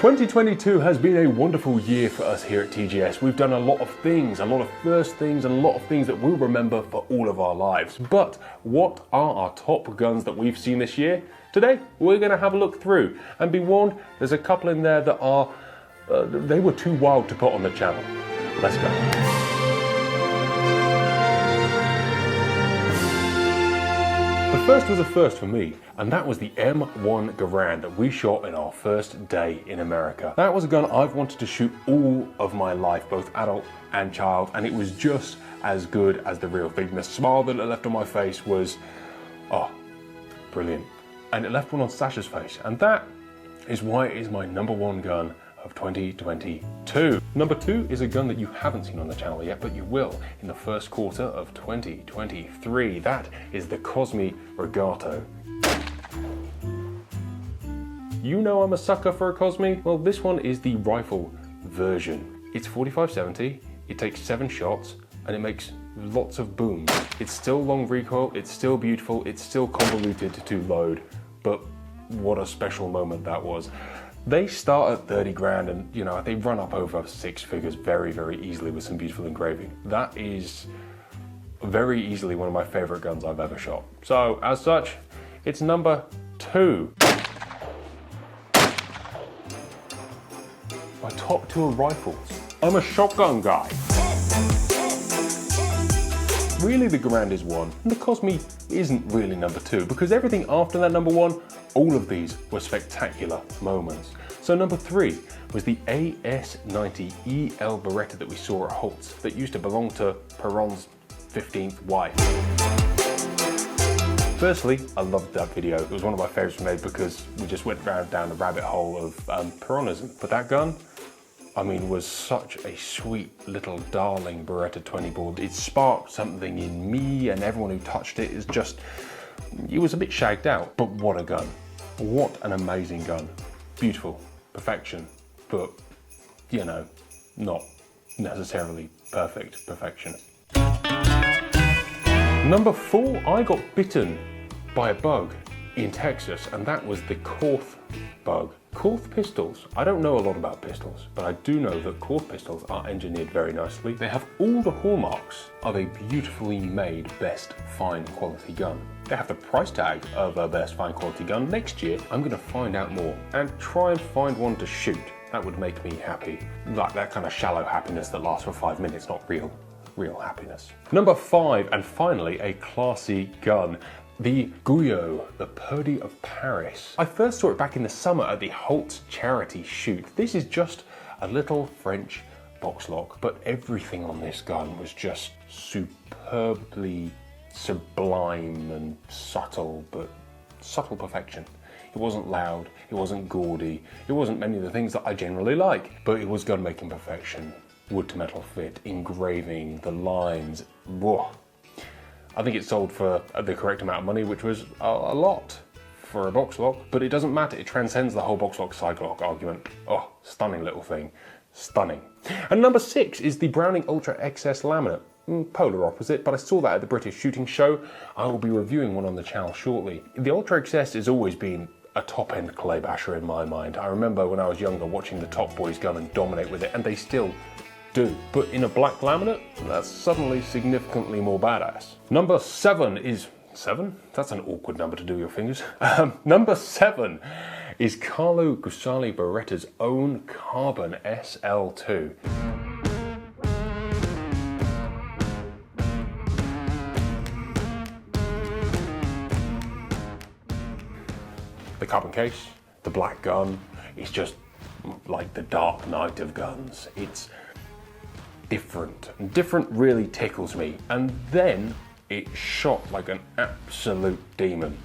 2022 has been a wonderful year for us here at TGS. We've done a lot of things, a lot of first things, and a lot of things that we'll remember for all of our lives. But what are our top guns that we've seen this year? Today, we're going to have a look through, and be warned, there's a couple in there that are, they were too wild to put on the channel. Let's go. The first was a first for me, and that was the M1 Garand that we shot in our first day in America. That was a gun I've wanted to shoot all of my life, both adult and child, and it was just as good as the real thing. The smile that it left on my face was, oh, brilliant. And it left one on Sasha's face, and that is why it is my #1 gun of 2022. Number 2 is a gun that you haven't seen on the channel yet, but you will in the first quarter of 2023. That is the Cosmi Regato. You know I'm a sucker for a Cosmi. Well, this one is the rifle version. It's 45-70, it takes 7 shots, and it makes lots of booms. It's still long recoil, it's still beautiful, it's still convoluted to load, but what a special moment that was. They start at 30 grand and, you know, they run up over 6 figures very, very easily with some beautiful engraving. That is very easily one of my favorite guns I've ever shot. So, as such, it's number 2. My top 2 are rifles. I'm a shotgun guy. Really, the Garand is 1, and the Cosmi isn't really number 2, because everything after that #1, all of these were spectacular moments. So number 3 was the AS90 EL Beretta that we saw at Holt's, that used to belong to Perron's 15th wife. Firstly, I loved that video. It was one of my favorites we made because we just went down the rabbit hole of Peronism. But that gun, I mean, was such a sweet little darling Beretta 20 board. It sparked something in me, and everyone who touched it is just, it was a bit shagged out. But what a gun. What an amazing gun. Beautiful, perfection, but, you know, not necessarily perfect perfection. Number 4, I got bitten by a bug in Texas, and that was the Korth bug. Korth pistols, I don't know a lot about pistols, but I do know that Korth pistols are engineered very nicely. They have all the hallmarks of a beautifully made best fine quality gun. They have the price tag of a best fine quality gun. Next year, I'm gonna find out more and try and find one to shoot. That would make me happy. Like that kind of shallow happiness that lasts for 5 minutes, not real happiness. Number 5, and finally, a classy gun. The Guyot, the Purdy of Paris. I first saw it back in the summer at the Holt's charity shoot. This is just a little French box lock, but everything on this gun was just superbly sublime and subtle, but subtle perfection. It wasn't loud, it wasn't gaudy, it wasn't many of the things that I generally like, but it was gun making perfection. Wood to metal fit, engraving, the lines, whoa. I think it sold for the correct amount of money, which was a lot for a box lock, but it doesn't matter. It transcends the whole box lock side lock argument. Oh, stunning little thing, stunning. And number 6 is the Browning Ultra XS laminate. Polar opposite, but I saw that at the British Shooting Show. I will be reviewing one on the channel shortly. The Ultra XS has always been a top-end clay basher in my mind. I remember when I was younger watching the Top Boys gun and dominate with it, and they still do. But in a black laminate, that's suddenly significantly more badass. Number 7 is 7? That's an awkward number to do with your fingers. Number 7 is Carlo Gusali Beretta's own Carbon SL2. The carbon case, the black gun, it's just like the Dark Knight of guns. It's different. Different really tickles me. And then it shot like an absolute demon.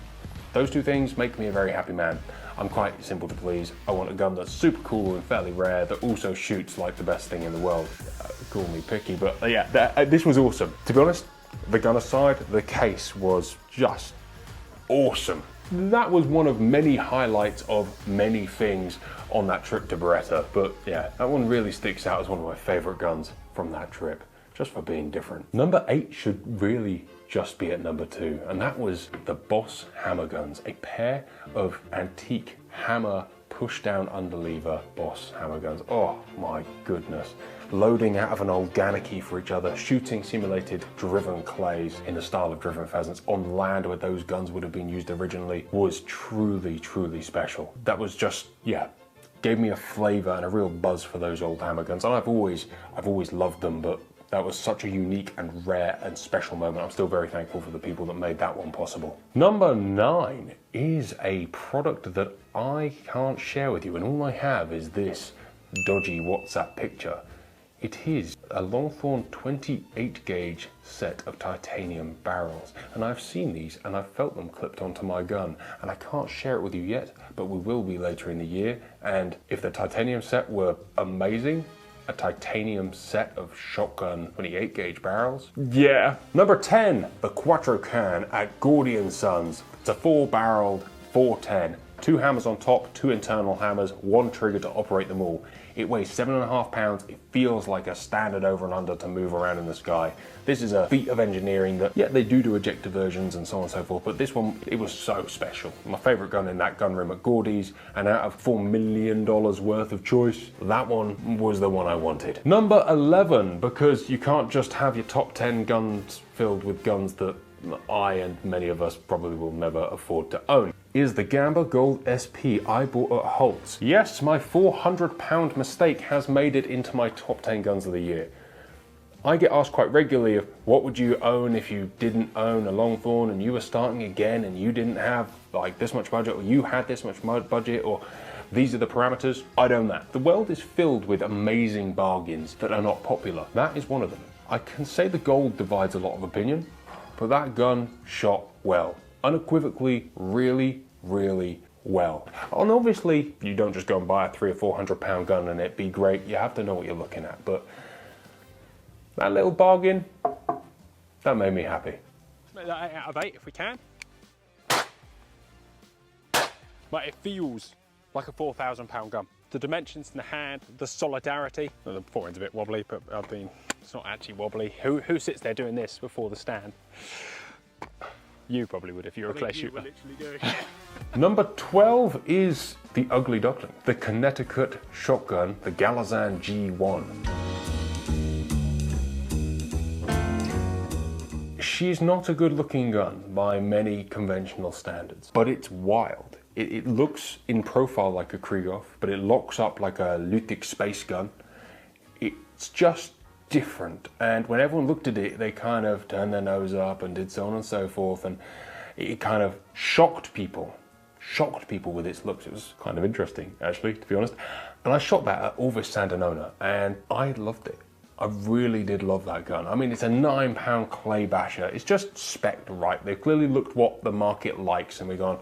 Those two things make me a very happy man. I'm quite simple to please. I want a gun that's super cool and fairly rare that also shoots like the best thing in the world. Call me picky, but yeah, this was awesome. To be honest, the gun aside, the case was just awesome. That was one of many highlights of many things on that trip to Beretta, but yeah, that one really sticks out as one of my favorite guns from that trip, just for being different. Number 8 should really just be at number 2, and that was the Boss hammer guns, a pair of antique hammer push down underlever Boss hammer guns. Oh my goodness. Loading out of an old Ganaki for each other, shooting simulated driven clays in the style of Driven Pheasants on land where those guns would have been used originally was truly, truly special. That was just, yeah, gave me a flavour and a real buzz for those old hammer guns. And I've always loved them, but that was such a unique and rare and special moment. I'm still very thankful for the people that made that one possible. Number 9 is a product that I can't share with you, and all I have is this dodgy WhatsApp picture. It is a Longthorn 28 gauge set of titanium barrels, and I've seen these and I've felt them clipped onto my gun, and I can't share it with you yet, but we will be later in the year. And if the titanium set were amazing, a titanium set of shotgun 28 gauge barrels? Yeah. Number 10, the Quattro Can at Gordian Sons. It's a 4-barreled 410. 2 hammers on top, 2 internal hammers, 1 trigger to operate them all. It weighs 7.5 pounds. It feels like a standard over and under to move around in the sky. This is a feat of engineering that, yeah, they do ejector versions and so on and so forth, but this one, it was so special. My favorite gun in that gun room at Gordy's, and out of $4 million worth of choice, that one was the one I wanted. Number 11, because you can't just have your top 10 guns filled with guns that I and many of us probably will never afford to own, is the Gamba Gold SP I bought at Holt's. Yes, my £400 mistake has made it into my top 10 guns of the year. I get asked quite regularly of what would you own if you didn't own a Longthorn and you were starting again and you didn't have like this much budget, or you had this much budget, or these are the parameters. I'd own that. The world is filled with amazing bargains that are not popular. That is one of them. I can say the gold divides a lot of opinion, but that gun shot well. Unequivocally, really, really well. And obviously, you don't just go and buy a £300 or £400 gun and it be great. You have to know what you're looking at. But that little bargain, that made me happy. Make that 8 out of 8 if we can. But it feels like a £4,000 gun. The dimensions in the hand, the solidarity. The forehand's a bit wobbly, but I mean, it's not actually wobbly. Who sits there doing this before the stand? You probably would if you were a clay shooter. Number 12 is the Ugly Duckling, the Connecticut shotgun, the Galazan G1. She's not a good looking gun by many conventional standards, but it's wild. It looks in profile like a Krieghoff, but it locks up like a Lüttich space gun. It's just different, and when everyone looked at it, they kind of turned their nose up and did so on and so forth, and it kind of shocked people with its looks. It was kind of interesting, actually, to be honest. And I shot that at Orvis Sandinona, and I loved it. I really did love that gun. I mean, it's a £9 clay basher. It's just spec'd right. They've clearly looked what the market likes, and we've gone,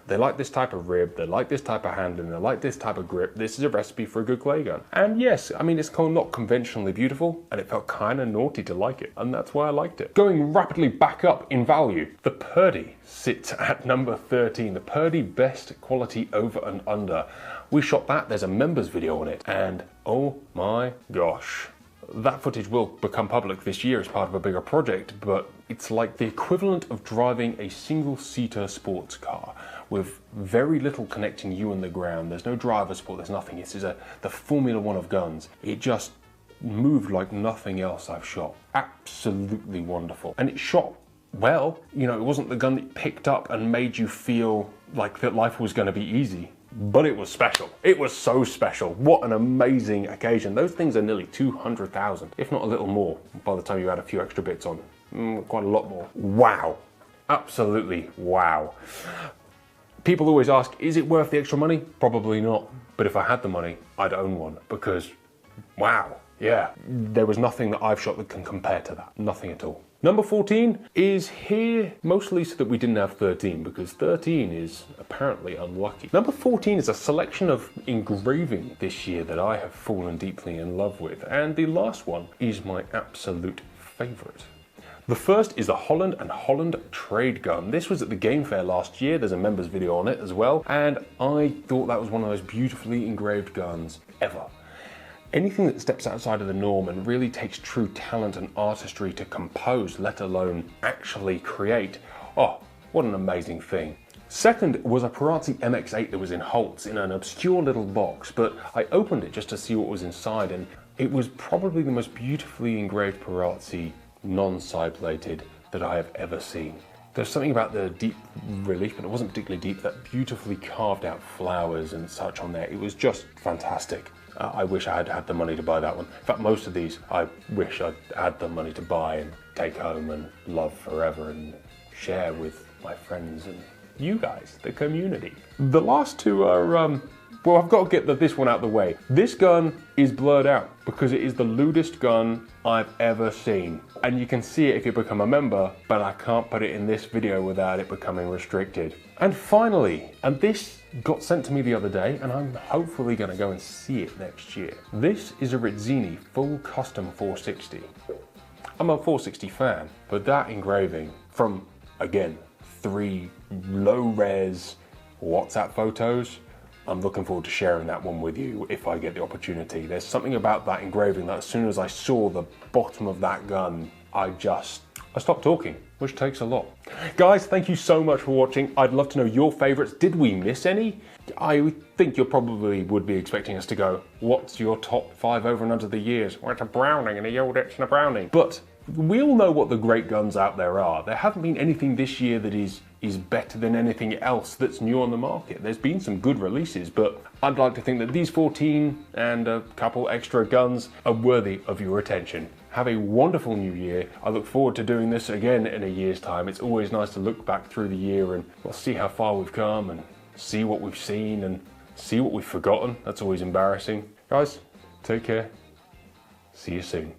they like this type of rib, they like this type of handling, they like this type of grip. This is a recipe for a good clay gun. And yes, I mean, it's not conventionally beautiful, and it felt kind of naughty to like it, and that's why I liked it. Going rapidly back up in value, the Purdy sits at number 13, the Purdy Best Quality Over and Under. We shot that, there's a members video on it, and oh my gosh. That footage will become public this year as part of a bigger project, but it's like the equivalent of driving a single-seater sports car with very little connecting you and the ground. There's no driver support, there's nothing. This is the Formula One of guns. It just moved like nothing else I've shot. Absolutely wonderful. And it shot well. You know, it wasn't the gun that picked up and made you feel like that life was going to be easy. But it was special. It was so special. What an amazing occasion. Those things are nearly 200,000, if not a little more, by the time you add a few extra bits on. Quite a lot more. Wow. Absolutely wow. People always ask, is it worth the extra money? Probably not. But if I had the money, I'd own one, because wow, yeah. There was nothing that I've shot that can compare to that. Nothing at all. Number 14 is here mostly so that we didn't have 13, because 13 is apparently unlucky. Number 14 is a selection of engraving this year that I have fallen deeply in love with, and the last one is my absolute favorite. The first is the Holland & Holland trade gun. This was at the Game Fair last year. There's a members video on it as well, and I thought that was one of those beautifully engraved guns ever. Anything that steps outside of the norm and really takes true talent and artistry to compose, let alone actually create, oh, what an amazing thing. Second was a Perazzi MX-8 that was in Holtz in an obscure little box, but I opened it just to see what was inside, and it was probably the most beautifully engraved Perazzi non-side plated that I have ever seen. There's something about the deep relief, but it wasn't particularly deep, that beautifully carved out flowers and such on there. It was just fantastic. I wish I had had the money to buy that one. In fact, most of these I wish I'd had the money to buy and take home and love forever and share with my friends and you guys, the community. The last two are, well, I've got to get this one out of the way. This gun is blurred out because it is the lewdest gun I've ever seen. And you can see it if you become a member, but I can't put it in this video without it becoming restricted. And finally, and this got sent to me the other day, and I'm hopefully gonna go and see it next year. This is a Rizzini full custom 460. I'm a 460 fan, but that engraving from, again, 3 low-res WhatsApp photos, I'm looking forward to sharing that one with you if I get the opportunity. There's something about that engraving that as soon as I saw the bottom of that gun, I stopped talking, which takes a lot. Guys, thank you so much for watching. I'd love to know your favorites. Did we miss any? I think you probably would be expecting us to go, what's your top 5 over and under the years? Well, it's a Browning and a Yoldex and a Browning. But we all know what the great guns out there are. There haven't been anything this year that is better than anything else that's new on the market. There's been some good releases, but I'd like to think that these 14 and a couple extra guns are worthy of your attention. Have a wonderful new year. I look forward to doing this again in a year's time. It's always nice to look back through the year and see how far we've come and see what we've seen and see what we've forgotten. That's always embarrassing. Guys, take care. See you soon.